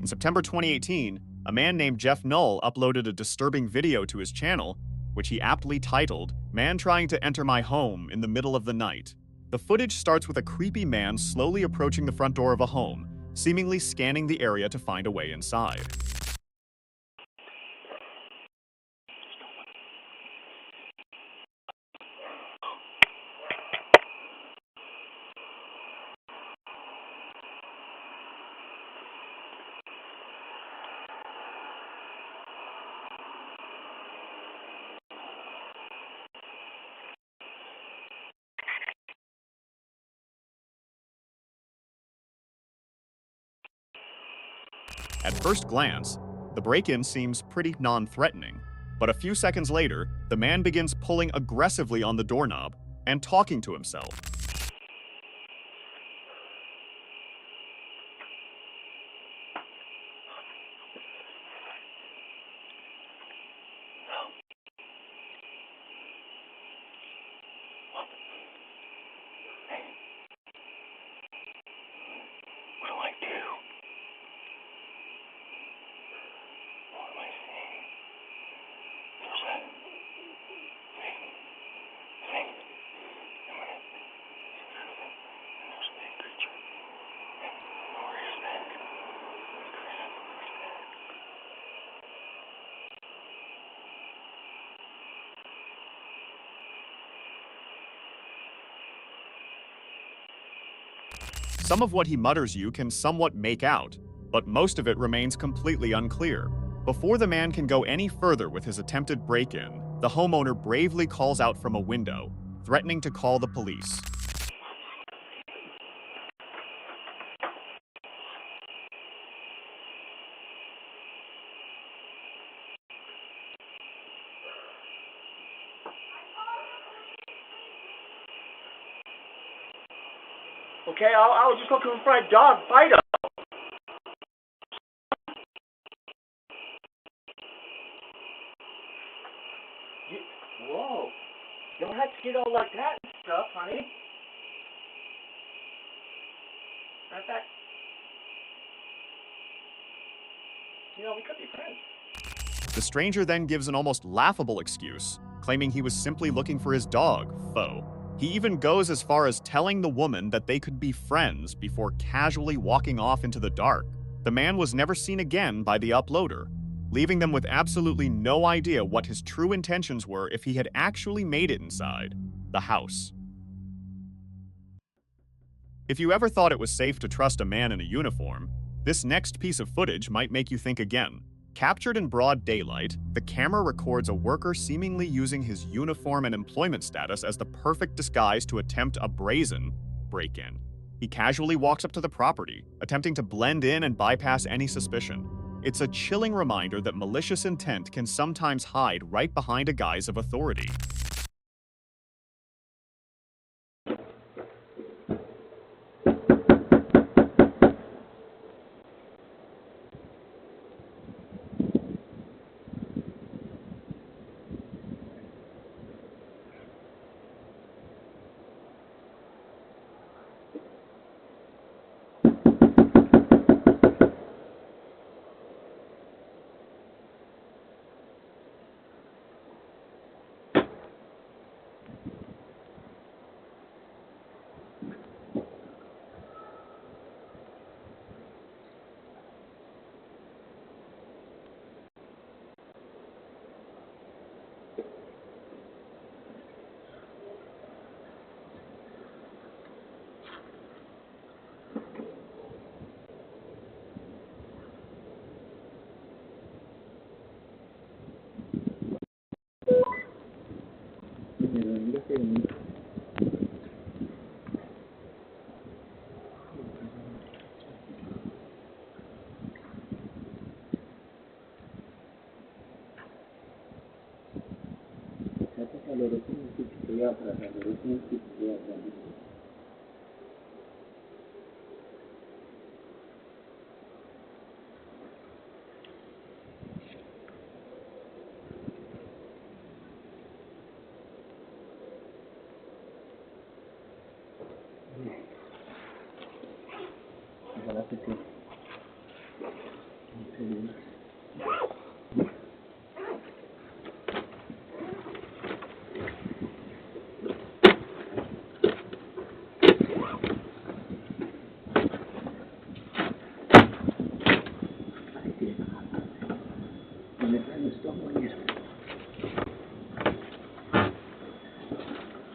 In September 2018, a man named Jeff Null uploaded a disturbing video to his channel, which he aptly titled, "Man Trying to Enter My Home in the Middle of the Night." The footage starts with a creepy man slowly approaching the front door of a home, seemingly scanning the area to find a way inside. At first glance, the break-in seems pretty non-threatening, but a few seconds later, the man begins pulling aggressively on the doorknob and talking to himself. What do I do? What am I seeing? There's a big thing. And there's a big creature. And where is that? Crap, where's that? Some of what he mutters you can somewhat make out, but most of it remains completely unclear. Before the man can go any further with his attempted break-in, the homeowner bravely calls out from a window, threatening to call the police. Okay, I'll just go confront dog, fight him. Whoa. You don't have to get all like that and stuff, honey. Matter of fact, we could be friends. The stranger then gives an almost laughable excuse, claiming he was simply looking for his dog, Fo. He even goes as far as telling the woman that they could be friends before casually walking off into the dark. The man was never seen again by the uploader, leaving them with absolutely no idea what his true intentions were if he had actually made it inside the house. If you ever thought it was safe to trust a man in a uniform, this next piece of footage might make you think again. Captured in broad daylight, the camera records a worker seemingly using his uniform and employment status as the perfect disguise to attempt a brazen break-in. He casually walks up to the property, attempting to blend in and bypass any suspicion. It's a chilling reminder that malicious intent can sometimes hide right behind a guise of authority.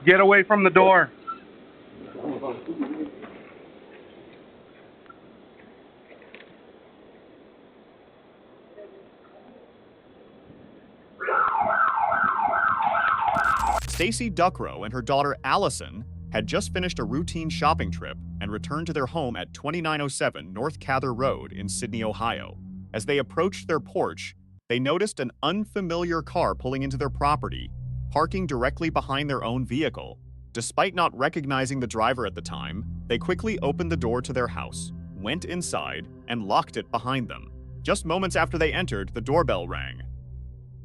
Get away from the door. Stacy Duckrow and her daughter Allison had just finished a routine shopping trip and returned to their home at 2907 North Cather Road in Sydney, Ohio. As they approached their porch, they noticed an unfamiliar car pulling into their property, parking directly behind their own vehicle. Despite not recognizing the driver at the time, they quickly opened the door to their house, went inside, and locked it behind them. Just moments after they entered, the doorbell rang.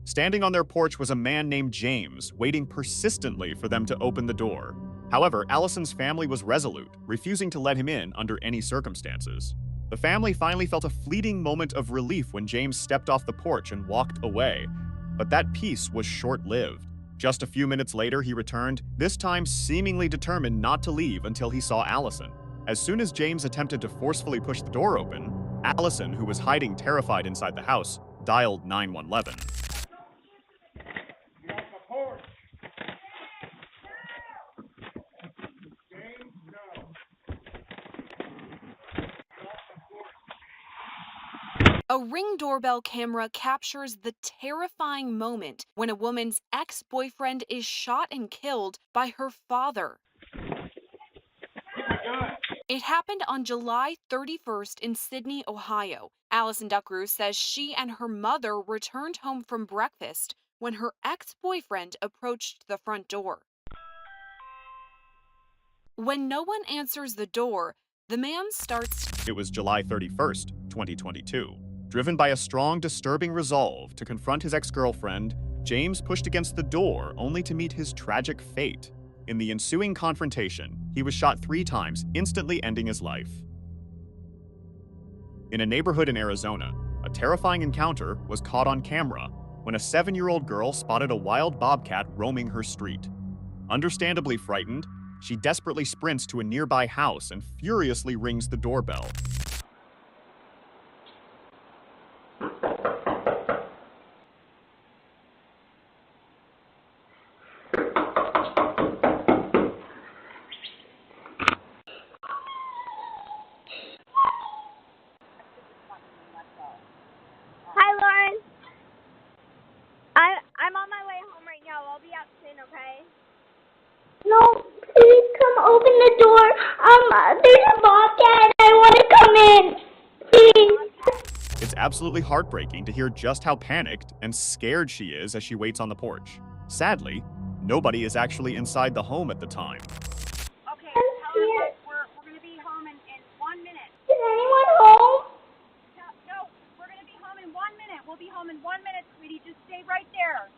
Standing on their porch was a man named James, waiting persistently for them to open the door. However, Allison's family was resolute, refusing to let him in under any circumstances. The family finally felt a fleeting moment of relief when James stepped off the porch and walked away, but that peace was short-lived. Just a few minutes later, he returned, this time seemingly determined not to leave until he saw Allison. As soon as James attempted to forcefully push the door open, Allison, who was hiding terrified inside the house, dialed 911. A Ring doorbell camera captures the terrifying moment when a woman's ex-boyfriend is shot and killed by her father. It happened on July 31st in Sydney, Ohio. Allison Duckrow says she and her mother returned home from breakfast when her ex-boyfriend approached the front door. When no one answers the door, the man starts. It was July 31st, 2022. Driven by a strong, disturbing resolve to confront his ex-girlfriend, James pushed against the door only to meet his tragic fate. In the ensuing confrontation, he was shot 3 times, instantly ending his life. In a neighborhood in Arizona, a terrifying encounter was caught on camera when a 7-year-old girl spotted a wild bobcat roaming her street. Understandably frightened, she desperately sprints to a nearby house and furiously rings the doorbell. Hi, Lauren. I'm on my way home right now. I'll be out soon, okay? No, please come open the door. There's a bobcat and I want to come in. Please. It's absolutely heartbreaking to hear just how panicked and scared she is as she waits on the porch. Sadly, nobody is actually inside the home at the time. Okay, tell her we're going to be home in 1 minute. Is anyone home? No, we're going to be home in 1 minute. We'll be home in 1 minute, sweetie. Just stay right there.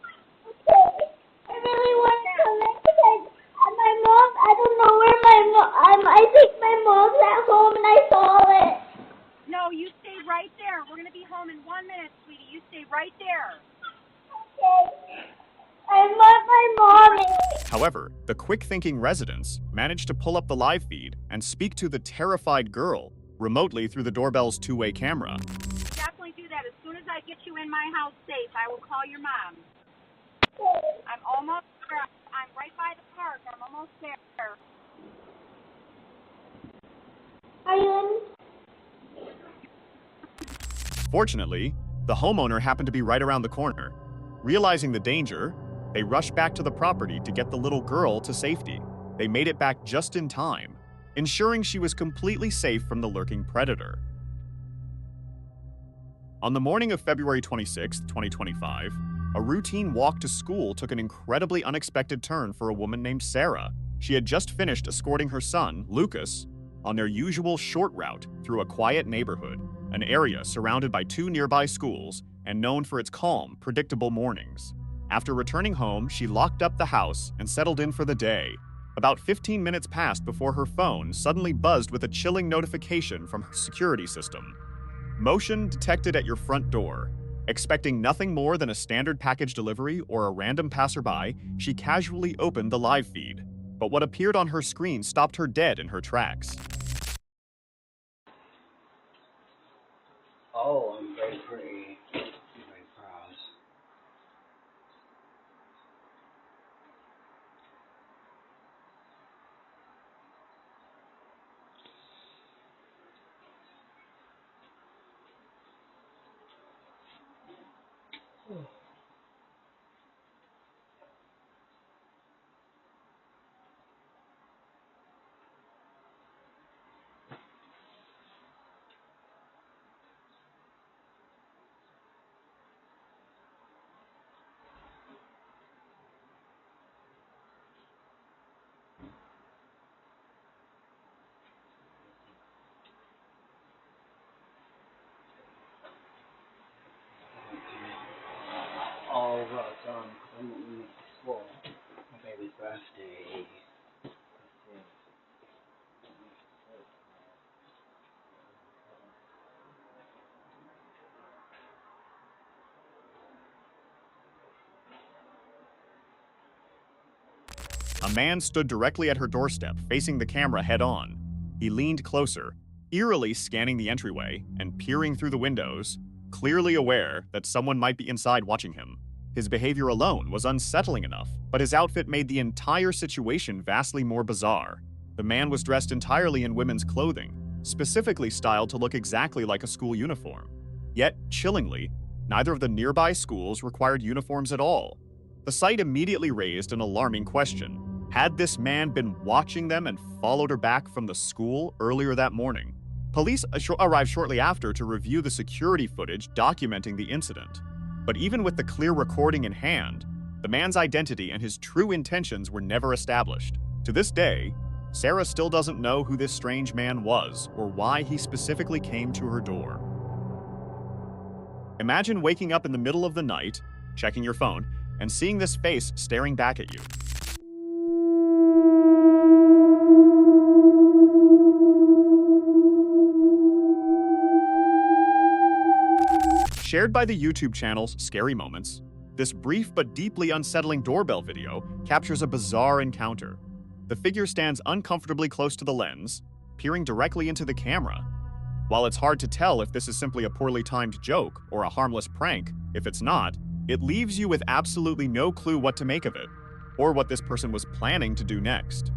Okay. I really want to come in because my mom, I don't know where my mom, I think my mom's at home and I saw it. No, you stay right there. We're going to be home in 1 minute, sweetie. You stay right there. Okay. I want my mom. However, the quick-thinking residents managed to pull up the live feed and speak to the terrified girl remotely through the doorbell's 2-way camera. Definitely do that. As soon as I get you in my house safe, I will call your mom. I'm almost there. I'm right by the park. I'm almost there. Are you in? Fortunately, the homeowner happened to be right around the corner. Realizing the danger, they rushed back to the property to get the little girl to safety. They made it back just in time, ensuring she was completely safe from the lurking predator. On the morning of February 26, 2025, a routine walk to school took an incredibly unexpected turn for a woman named Sarah. She had just finished escorting her son, Lucas, on their usual short route through a quiet neighborhood, an area surrounded by 2 nearby schools and known for its calm, predictable mornings. After returning home, she locked up the house and settled in for the day. About 15 minutes passed before her phone suddenly buzzed with a chilling notification from her security system. Motion detected at your front door. Expecting nothing more than a standard package delivery or a random passerby, she casually opened the live feed. But what appeared on her screen stopped her dead in her tracks. Oh, I'm very pretty. Very proud. Oh, well done. I'm not in school. My baby's birthday. A man stood directly at her doorstep, facing the camera head-on. He leaned closer, eerily scanning the entryway and peering through the windows, clearly aware that someone might be inside watching him. His behavior alone was unsettling enough, but his outfit made the entire situation vastly more bizarre. The man was dressed entirely in women's clothing, specifically styled to look exactly like a school uniform. Yet, chillingly, neither of the nearby schools required uniforms at all. The sight immediately raised an alarming question. Had this man been watching them and followed her back from the school earlier that morning? Police arrived shortly after to review the security footage documenting the incident. But even with the clear recording in hand, the man's identity and his true intentions were never established. To this day, Sarah still doesn't know who this strange man was or why he specifically came to her door. Imagine waking up in the middle of the night, checking your phone, and seeing this face staring back at you. Shared by the YouTube channels Scary Moments, this brief but deeply unsettling doorbell video captures a bizarre encounter. The figure stands uncomfortably close to the lens, peering directly into the camera. While it's hard to tell if this is simply a poorly timed joke or a harmless prank, if it's not, it leaves you with absolutely no clue what to make of it, or what this person was planning to do next.